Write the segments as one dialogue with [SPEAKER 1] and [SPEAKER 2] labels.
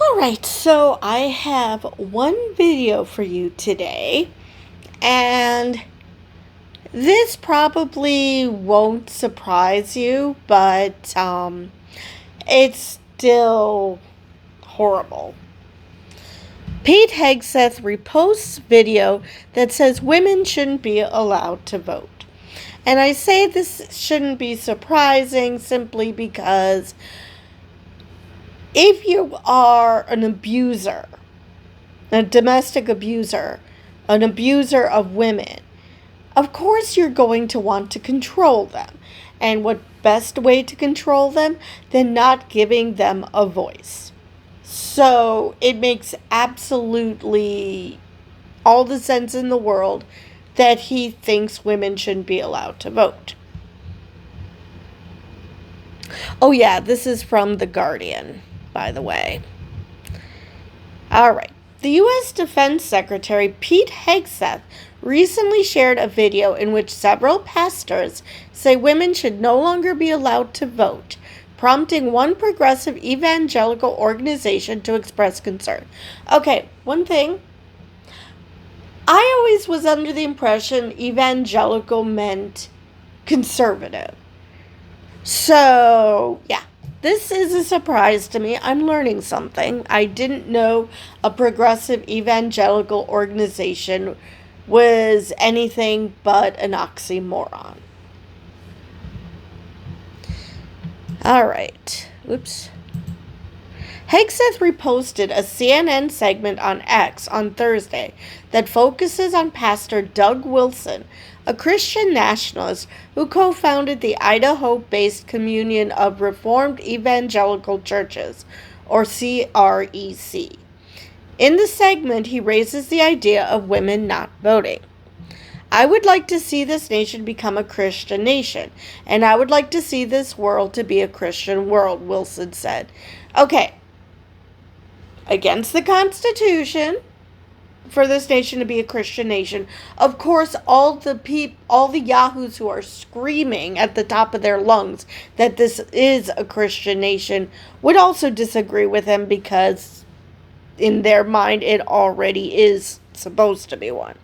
[SPEAKER 1] Alright, so I have one video for you today, and this probably won't surprise you, but it's still horrible. Pete Hegseth reposts video that says women shouldn't be allowed to vote. And I say this shouldn't be surprising simply because if you are an abuser, a domestic abuser, an abuser of women, of course you're going to want to control them. And what best way to control them than not giving them a voice? So it makes absolutely all the sense in the world that he thinks women shouldn't be allowed to vote. Oh yeah, this is from The Guardian, by the way. All right. The U.S. Defense Secretary Pete Hegseth recently shared a video in which several pastors say women should no longer be allowed to vote, prompting one progressive evangelical organization to express concern. Okay, one thing. I always was under the impression evangelical meant conservative. So, yeah. This is a surprise to me. I'm learning something. I didn't know a progressive evangelical organization was anything but an oxymoron. All right. Oops. Hegseth reposted a CNN segment on X on Thursday that focuses on Pastor Doug Wilson, a Christian nationalist who co-founded the Idaho-based Communion of Reformed Evangelical Churches, or CREC. In the segment, he raises the idea of women not voting. I would like to see this nation become a Christian nation, and I would like to see this world to be a Christian world, Wilson said. Okay. Against the Constitution, for this nation to be a Christian nation. Of course, all the yahoos who are screaming at the top of their lungs that this is a Christian nation would also disagree with him because in their mind it already is supposed to be one.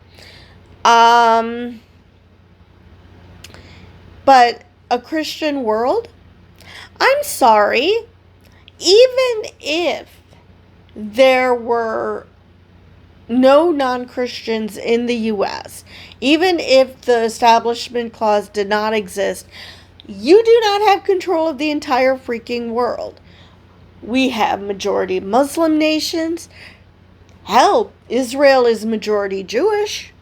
[SPEAKER 1] But a Christian world? I'm sorry. Even if there were no non-Christians in the U.S., even if the Establishment Clause did not exist, you do not have control of the entire freaking world. We have majority Muslim nations. Hell, Israel is majority Jewish.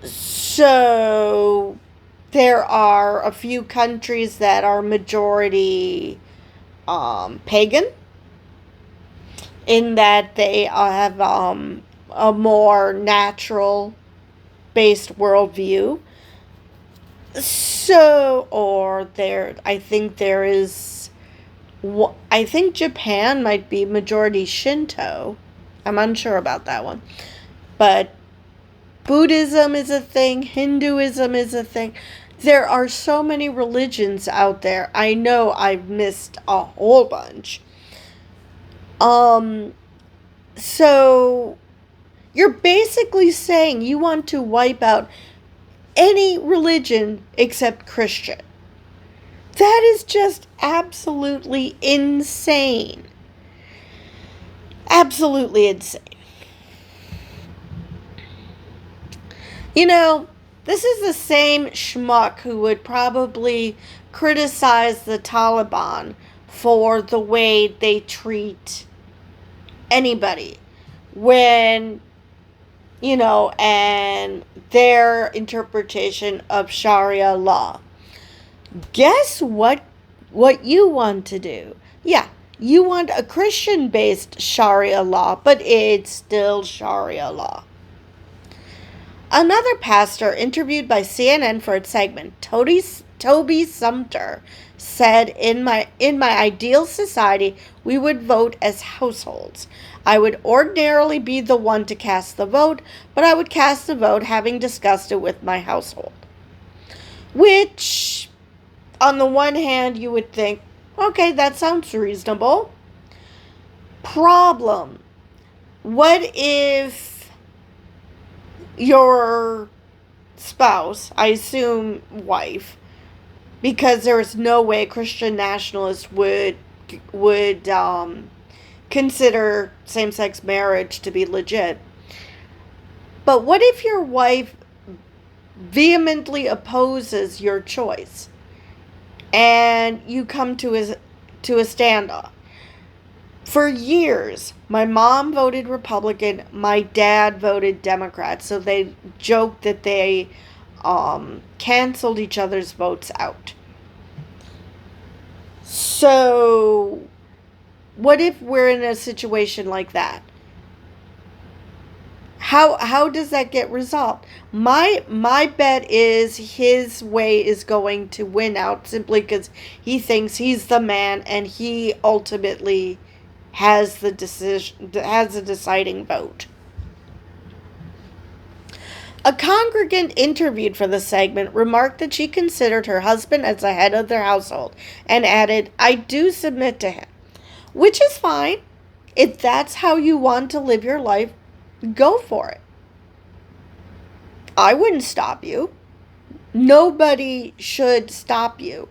[SPEAKER 1] So there are a few countries that are majority pagan, in that they have a more natural-based worldview. So, I think Japan might be majority Shinto. I'm unsure about that one. But Buddhism is a thing, Hinduism is a thing. There are so many religions out there. I know I've missed a whole bunch. So you're basically saying you want to wipe out any religion except Christian. That is just absolutely insane. Absolutely insane. You know, this is the same schmuck who would probably criticize the Taliban for the way they treat anybody when, and their interpretation of Sharia law. Guess what you want to do? Yeah, you want a Christian-based Sharia law, but it's still Sharia law. Another pastor interviewed by CNN for its segment, Toby Sumpter, said, in my ideal society, we would vote as households. I would ordinarily be the one to cast the vote, but I would cast the vote having discussed it with my household. Which, on the one hand, you would think, Okay, that sounds reasonable. Problem. What if your spouse, I assume wife, because there's no way Christian nationalists would consider same-sex marriage to be legit. But what if your wife vehemently opposes your choice and you come to a standoff? For years, my mom voted Republican, my dad voted Democrat, so they joked that they canceled each other's votes out. So, what if we're in a situation like that? How does that get resolved? My bet is his way is going to win out simply because he thinks he's the man and he ultimately has the deciding vote. A congregant interviewed for the segment remarked that she considered her husband as the head of their household and added, "I do submit to him," which is fine. If that's how you want to live your life, go for it. I wouldn't stop you. Nobody should stop you.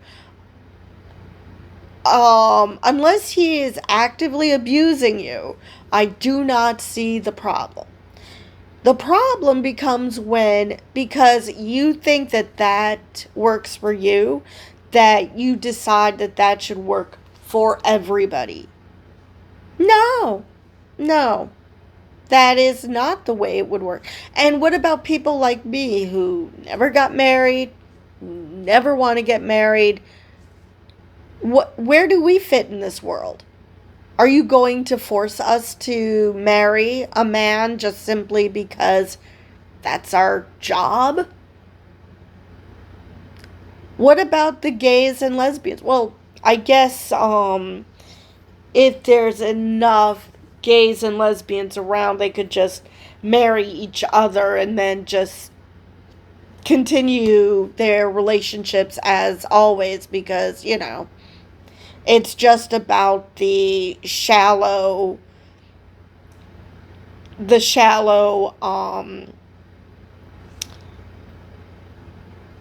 [SPEAKER 1] Unless he is actively abusing you, I do not see the problem. The problem becomes when, because you think that that works for you, that you decide that that should work for everybody. No. That is not the way it would work. And what about people like me who never got married, never want to get married? Where do we fit in this world? Are you going to force us to marry a man just simply because that's our job? What about the gays and lesbians? Well, I guess if there's enough gays and lesbians around, they could just marry each other and then just continue their relationships as always because, it's just about the shallow,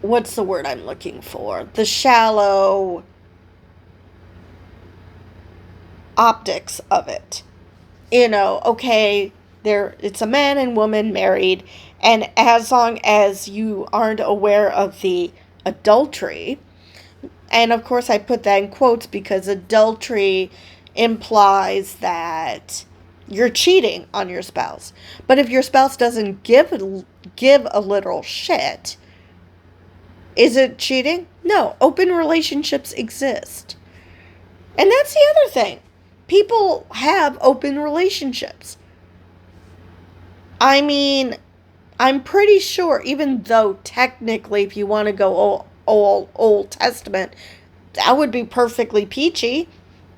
[SPEAKER 1] what's the word I'm looking for? The shallow optics of it. Okay, it's a man and woman married, and as long as you aren't aware of the adultery, and of course I put that in quotes because adultery implies that you're cheating on your spouse. But if your spouse doesn't give a literal shit, is it cheating? No, open relationships exist. And that's the other thing. People have open relationships. I mean, I'm pretty sure, even though technically if you want to go Old Testament, that would be perfectly peachy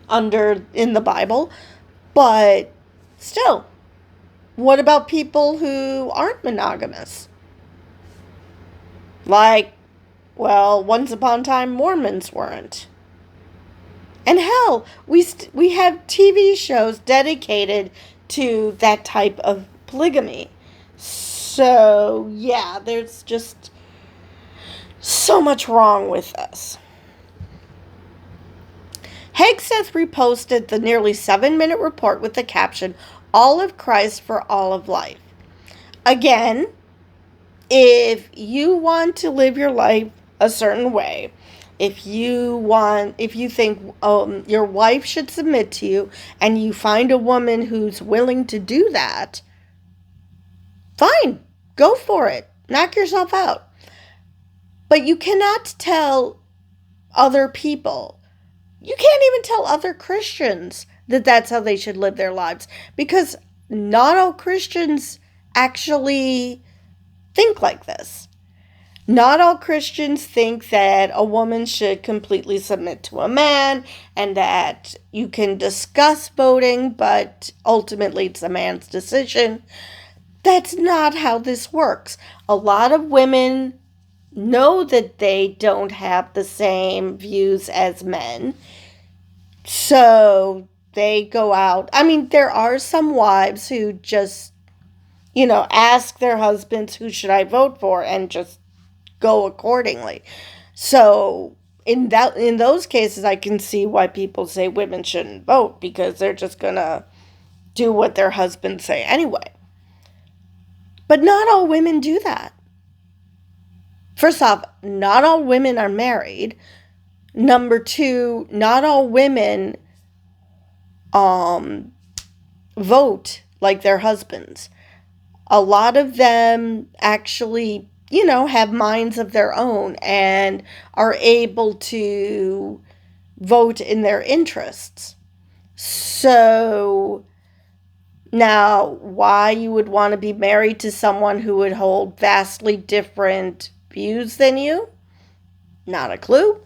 [SPEAKER 1] in the Bible. But still, what about people who aren't monogamous? Like, well, once upon a time, Mormons weren't. And hell, we have TV shows dedicated to that type of polygamy. So, yeah, there's just so much wrong with us. Hegseth reposted the nearly 7-minute report with the caption, "All of Christ for all of life." Again, if you want to live your life a certain way, if you think your wife should submit to you and you find a woman who's willing to do that, fine, go for it. Knock yourself out. But you cannot tell other people, you can't even tell other Christians that that's how they should live their lives, because not all Christians actually think like this. Not all Christians think that a woman should completely submit to a man and that you can discuss voting, but ultimately it's a man's decision. That's not how this works. A lot of women know that they don't have the same views as men, So they go out. I mean, there are some wives who just, ask their husbands, who should I vote for, and just go accordingly. So in those cases, I can see why people say women shouldn't vote, because they're just gonna do what their husbands say anyway. But not all women do that. First off, not all women are married. Number two, not all women vote like their husbands. A lot of them actually, have minds of their own and are able to vote in their interests. So now, why you would want to be married to someone who would hold vastly different views than you? Not a clue.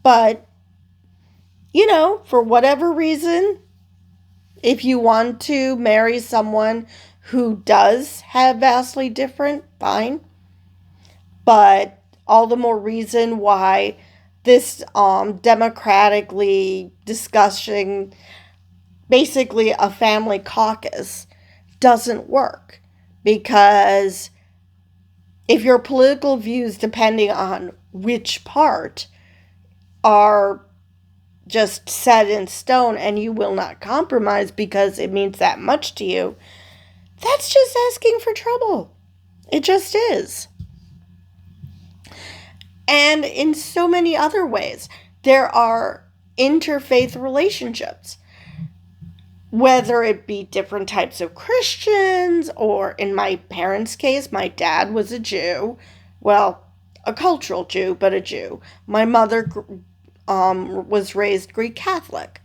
[SPEAKER 1] But, for whatever reason, if you want to marry someone who does have vastly different, fine. But all the more reason why this democratically discussing basically a family caucus doesn't work. Because if your political views, depending on which part, are just set in stone and you will not compromise because it means that much to you, that's just asking for trouble. It just is. And in so many other ways, there are interfaith relationships. Whether it be different types of Christians, or in my parents' case, my dad was a Jew. Well, a cultural Jew, but a Jew. My mother was raised Greek Catholic.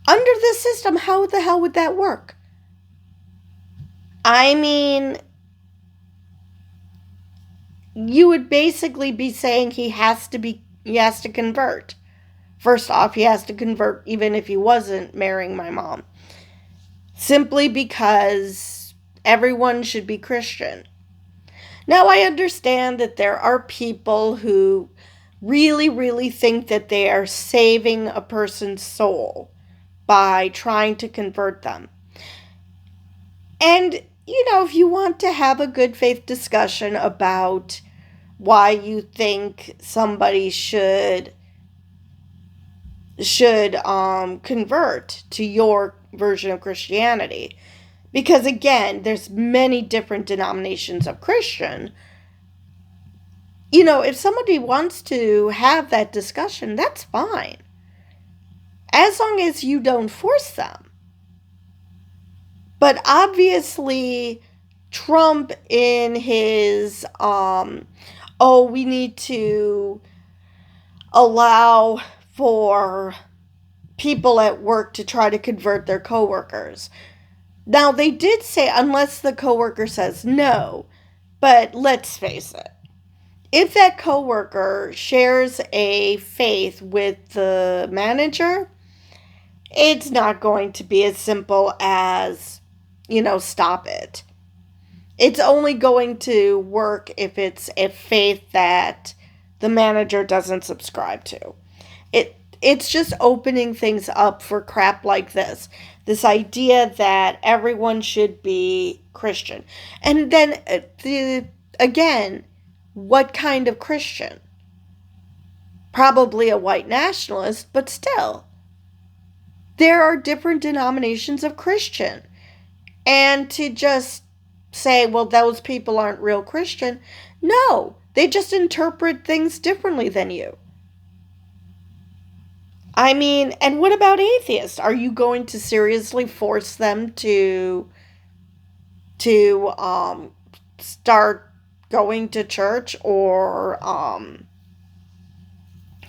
[SPEAKER 1] Under this system, how the hell would that work? I mean, you would basically be saying he has to convert. First off, he has to convert even if he wasn't marrying my mom. Simply because everyone should be Christian. Now, I understand that there are people who really, really think that they are saving a person's soul by trying to convert them. And, if you want to have a good faith discussion about why you think somebody should convert to your version of Christianity, because again, there's many different denominations of Christian. If somebody wants to have that discussion, that's fine, as long as you don't force them. But obviously, Trump, in his we need to allow for people at work to try to convert their coworkers. Now, they did say unless the coworker says no, but let's face it. If that coworker shares a faith with the manager, it's not going to be as simple as, stop it. It's only going to work if it's a faith that the manager doesn't subscribe to. It's just opening things up for crap like this. This idea that everyone should be Christian. And then, again, what kind of Christian? Probably a white nationalist, but still. There are different denominations of Christian. And to just say, well, those people aren't real Christian. No, they just interpret things differently than you. I mean, and what about atheists? Are you going to seriously force them to start going to church or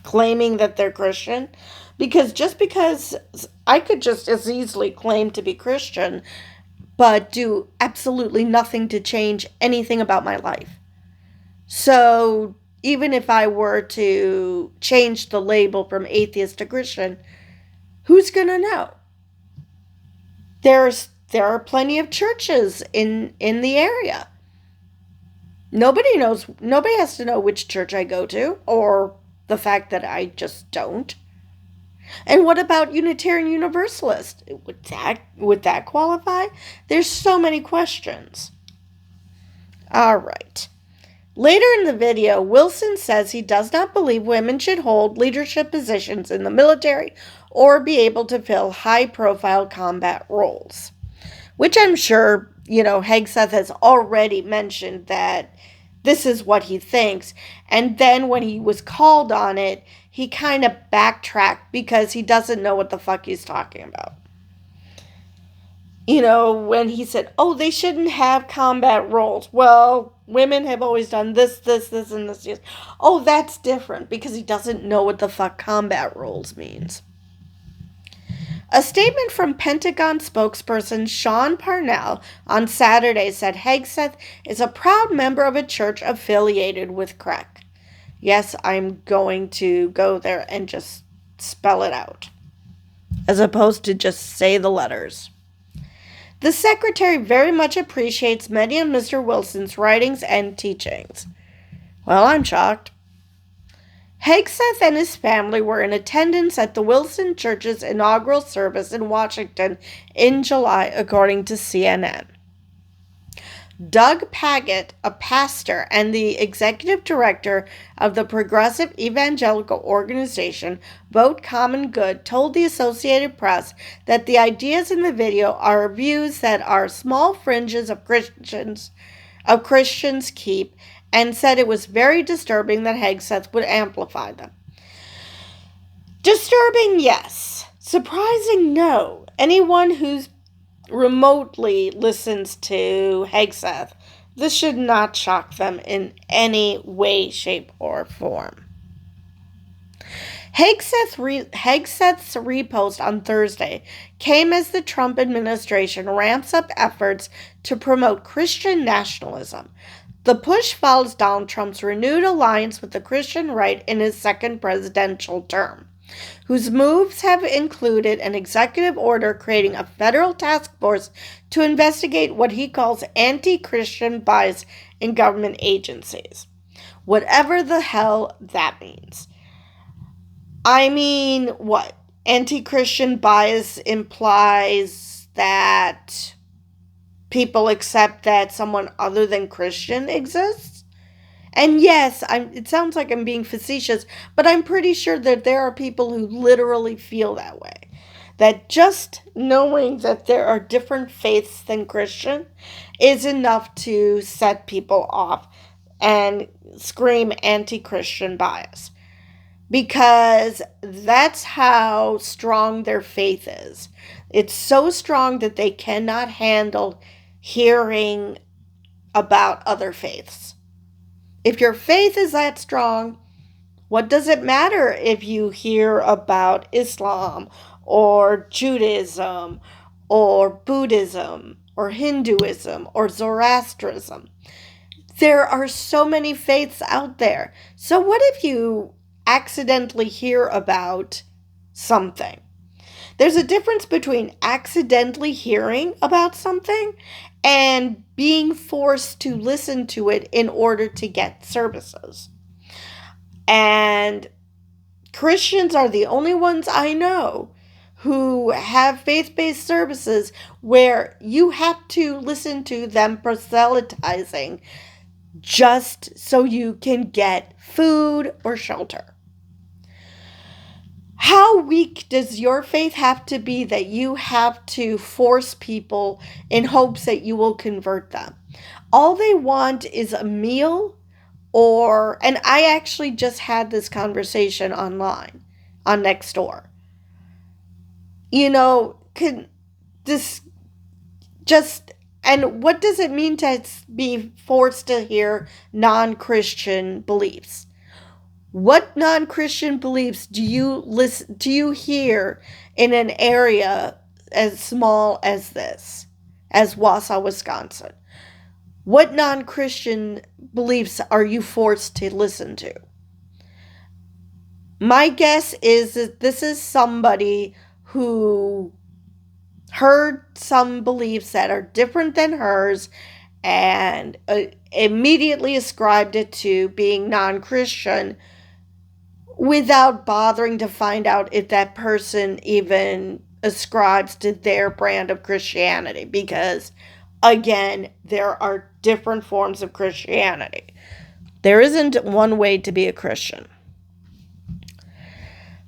[SPEAKER 1] claiming that they're Christian? Because I could just as easily claim to be Christian, but do absolutely nothing to change anything about my life. So even if I were to change the label from atheist to Christian, who's going to know? There are plenty of churches in the area. Nobody knows. Nobody has to know which church I go to, or the fact that I just don't. And what about Unitarian Universalist? Would that qualify? There's so many questions. All right. Later in the video, Wilson says he does not believe women should hold leadership positions in the military or be able to fill high-profile combat roles. Which I'm sure, Hegseth has already mentioned that this is what he thinks. And then when he was called on it, he kind of backtracked because he doesn't know what the fuck he's talking about. When he said, they shouldn't have combat roles. Well, women have always done this, and this. Yes. Oh, that's different because he doesn't know what the fuck combat roles means. A statement from Pentagon spokesperson Sean Parnell on Saturday said Hegseth is a proud member of a church affiliated with CREC. Yes, I'm going to go there and just spell it out, as opposed to just say the letters. The secretary very much appreciates many of Mr. Wilson's writings and teachings. Well, I'm shocked. Hegseth and his family were in attendance at the Wilson Church's inaugural service in Washington in July, according to CNN. Doug Pagitt, a pastor and the executive director of the progressive evangelical organization Vote Common Good, told the Associated Press that the ideas in the video are views that are small fringes of Christians keep, and said it was very disturbing that Hegseth would amplify them. Disturbing, yes. Surprising, no. Anyone who's remotely listens to Hegseth, this should not shock them in any way, shape, or form. Hegseth's repost on Thursday came as the Trump administration ramps up efforts to promote Christian nationalism. The push follows Donald Trump's renewed alliance with the Christian right in his second presidential term, whose moves have included an executive order creating a federal task force to investigate what he calls anti-Christian bias in government agencies. Whatever the hell that means. I mean, what? Anti-Christian bias implies that people accept that someone other than Christian exists? And yes, it sounds like I'm being facetious, but I'm pretty sure that there are people who literally feel that way. That just knowing that there are different faiths than Christian is enough to set people off and scream anti-Christian bias. Because that's how strong their faith is. It's so strong that they cannot handle hearing about other faiths. If your faith is that strong, what does it matter if you hear about Islam or Judaism or Buddhism or Hinduism or Zoroastrianism? There are so many faiths out there. So what if you accidentally hear about something? There's a difference between accidentally hearing about something and being forced to listen to it in order to get services. And Christians are the only ones I know who have faith-based services where you have to listen to them proselytizing just so you can get food or shelter. How weak does your faith have to be that you have to force people in hopes that you will convert them? All they want is a meal and I actually just had this conversation online on Nextdoor. And what does it mean to be forced to hear non-Christian beliefs? What non-Christian beliefs do you hear in an area as small as this, as Wausau, Wisconsin? What non-Christian beliefs are you forced to listen to? My guess is that this is somebody who heard some beliefs that are different than hers and immediately ascribed it to being non-Christian, without bothering to find out if that person even ascribes to their brand of Christianity. Because, again, there are different forms of Christianity. There isn't one way to be a Christian.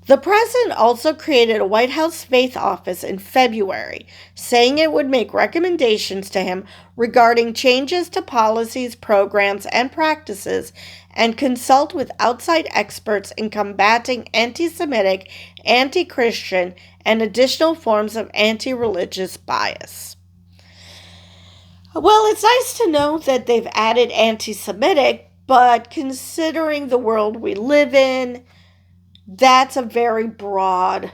[SPEAKER 1] The president also created a White House faith office in February, saying it would make recommendations to him regarding changes to policies, programs, and practices, and consult with outside experts in combating anti-Semitic, anti-Christian, and additional forms of anti-religious bias. Well, it's nice to know that they've added anti-Semitic, but considering the world we live in, that's a very broad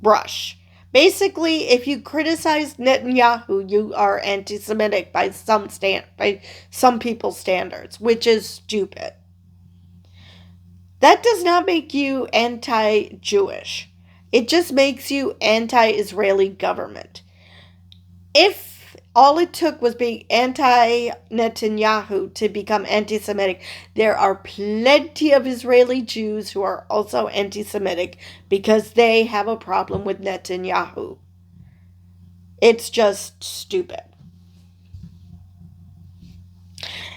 [SPEAKER 1] brush. Basically, if you criticize Netanyahu, you are anti-Semitic by some people's standards, which is stupid. That does not make you anti-Jewish. It just makes you anti-Israeli government. If all it took was being anti-Netanyahu to become anti-Semitic, there are plenty of Israeli Jews who are also anti-Semitic because they have a problem with Netanyahu. It's just stupid.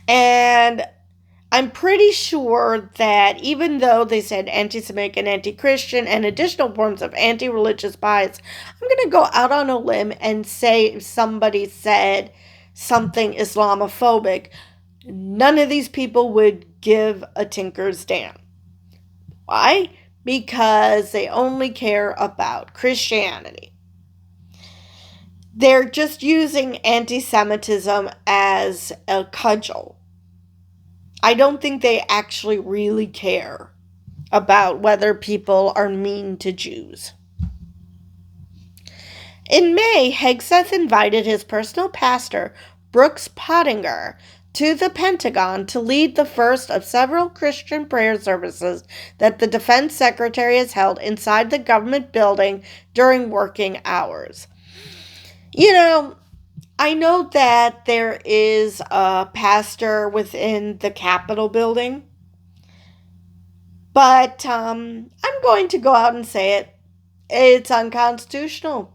[SPEAKER 1] And I'm pretty sure that even though they said anti-Semitic and anti-Christian and additional forms of anti-religious bias, I'm going to go out on a limb and say if somebody said something Islamophobic, none of these people would give a tinker's damn. Why? Because they only care about Christianity. They're just using anti-Semitism as a cudgel. I don't think they actually really care about whether people are mean to Jews. In May, Hegseth invited his personal pastor, Brooks Pottinger, to the Pentagon to lead the first of several Christian prayer services that the Defense Secretary has held inside the government building during working hours. I know that there is a pastor within the Capitol building, but I'm going to go out and say it. It's unconstitutional.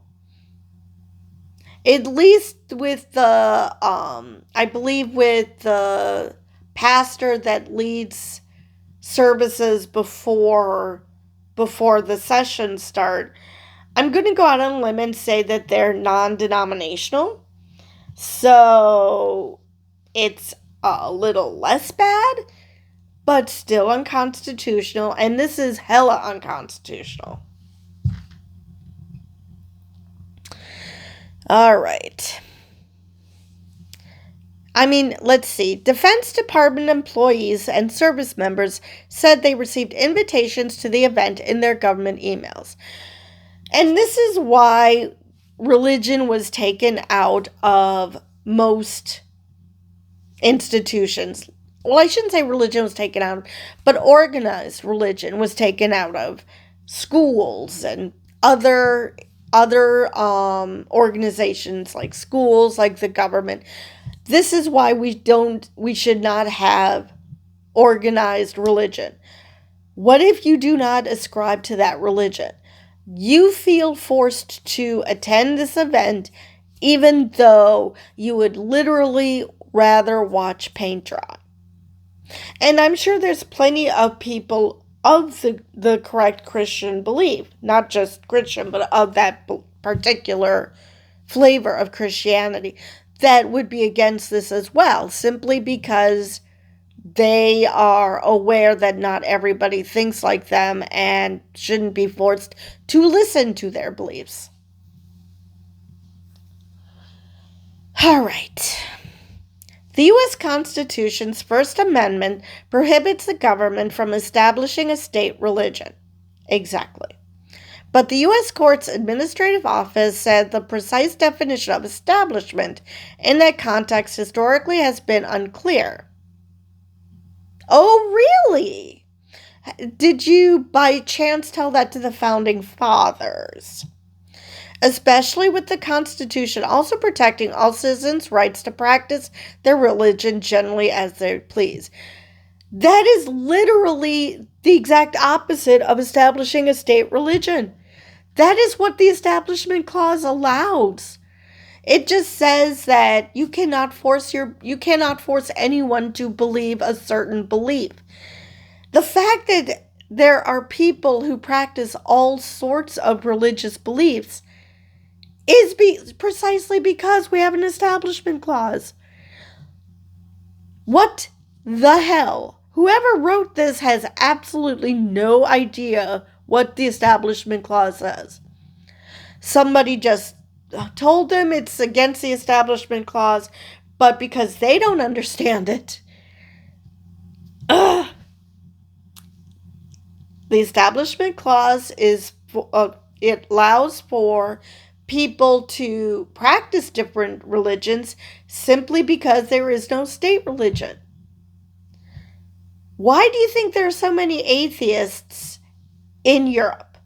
[SPEAKER 1] At least with the, I believe with the pastor that leads services before the sessions start, I'm going to go out on a limb and say that they're non-denominational. So it's a little less bad, but still unconstitutional. And this is hella unconstitutional. All right. Let's see. Defense Department employees and service members said they received invitations to the event in their government emails. And this is why religion was taken out of most institutions. Well, I shouldn't say religion was taken out, but organized religion was taken out of schools and other organizations like schools, like the government. This is why we should not have organized religion. What if you do not ascribe to that religion? You feel forced to attend this event even though you would literally rather watch paint dry. And I'm sure there's plenty of people of the correct Christian belief, not just Christian, but of that particular flavor of Christianity, that would be against this as well, simply because they are aware that not everybody thinks like them and shouldn't be forced to listen to their beliefs. All right. The U.S. Constitution's First Amendment prohibits the government from establishing a state religion. Exactly. But the U.S. Court's Administrative Office said the precise definition of establishment in that context historically has been unclear. Oh, really? Did you by chance tell that to the Founding Fathers? Especially with the Constitution also protecting all citizens' rights to practice their religion generally as they please. That is literally the exact opposite of establishing a state religion. That is what the Establishment Clause allows. It just says that you cannot force anyone to believe a certain belief. The fact that there are people who practice all sorts of religious beliefs is precisely because we have an Establishment Clause. What the hell? Whoever wrote this has absolutely no idea what the Establishment Clause says. Somebody just told them it's against the Establishment Clause, but because they don't understand it, the Establishment Clause is it allows for people to practice different religions simply because there is no state religion. Why do you think there are so many atheists in Europe?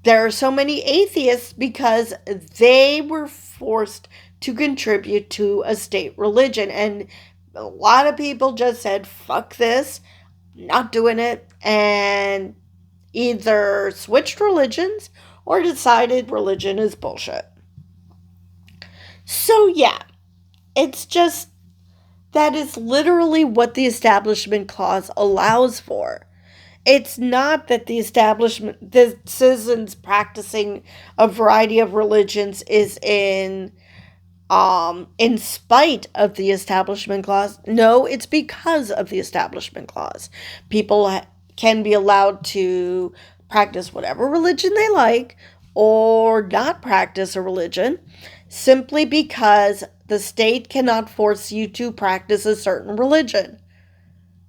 [SPEAKER 1] There are so many atheists because they were forced to contribute to a state religion. And a lot of people just said, fuck this, not doing it, and either switched religions or decided religion is bullshit. So yeah, it's just, that is literally what the Establishment Clause allows for. It's not that the citizens practicing a variety of religions is in spite of the Establishment Clause. No, it's because of the Establishment Clause. People can be allowed to practice whatever religion they like or not practice a religion simply because the state cannot force you to practice a certain religion.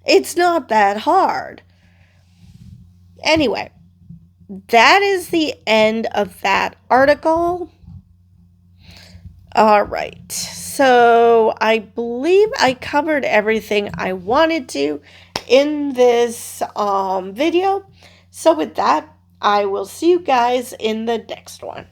[SPEAKER 1] It's not that hard. Anyway, that is the end of that article. All right, so I believe I covered everything I wanted to in this video. So with that, I will see you guys in the next one.